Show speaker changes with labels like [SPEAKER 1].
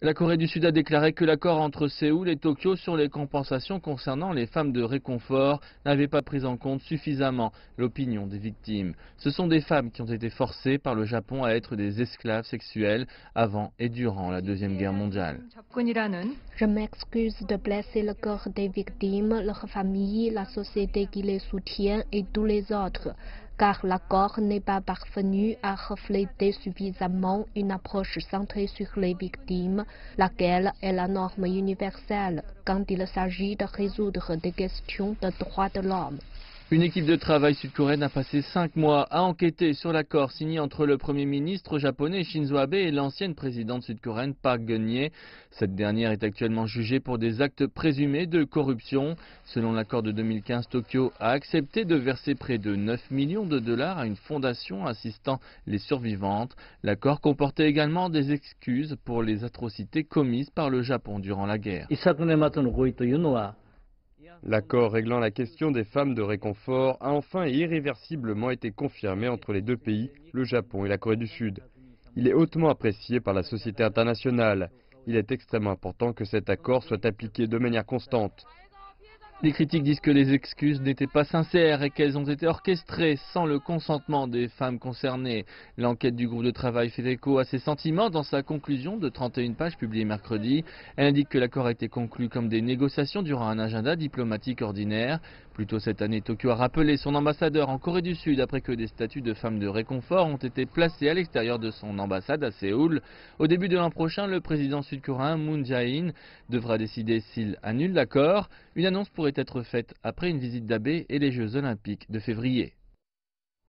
[SPEAKER 1] La Corée du Sud a déclaré que l'accord entre Séoul et Tokyo sur les compensations concernant les femmes de réconfort n'avait pas pris en compte suffisamment l'opinion des victimes. Ce sont des femmes qui ont été forcées par le Japon à être des esclaves sexuels avant et durant la Deuxième Guerre mondiale.
[SPEAKER 2] Je m'excuse de blesser le cœur des victimes, leurs familles, la société qui les soutient et tous les autres, car l'accord n'est pas parvenu à refléter suffisamment une approche centrée sur les victimes, laquelle est la norme universelle quand il s'agit de résoudre des questions de droits de l'homme.
[SPEAKER 1] Une équipe de travail sud-coréenne a passé 5 mois à enquêter sur l'accord signé entre le Premier ministre japonais Shinzo Abe et l'ancienne présidente sud-coréenne Park Geun-hye. Cette dernière est actuellement jugée pour des actes présumés de corruption. Selon l'accord de 2015, Tokyo a accepté de verser près de 9 millions de dollars à une fondation assistant les survivantes. L'accord comportait également des excuses pour les atrocités commises par le Japon durant la guerre.
[SPEAKER 3] L'accord réglant la question des femmes de réconfort a enfin et irréversiblement été confirmé entre les deux pays, le Japon et la Corée du Sud. Il est hautement apprécié par la société internationale. Il est extrêmement important que cet accord soit appliqué de manière constante.
[SPEAKER 1] Les critiques disent que les excuses n'étaient pas sincères et qu'elles ont été orchestrées sans le consentement des femmes concernées. L'enquête du groupe de travail fait écho à ces sentiments dans sa conclusion de 31 pages publiée mercredi. Elle indique que l'accord a été conclu comme des négociations durant un agenda diplomatique ordinaire. Plus tôt cette année, Tokyo a rappelé son ambassadeur en Corée du Sud après que des statues de femmes de réconfort ont été placées à l'extérieur de son ambassade à Séoul. Au début de l'an prochain, le président sud-coréen Moon Jae-in devra décider s'il annule l'accord. Une annonce pourrait être faite après une visite d'Abe et les Jeux Olympiques de février.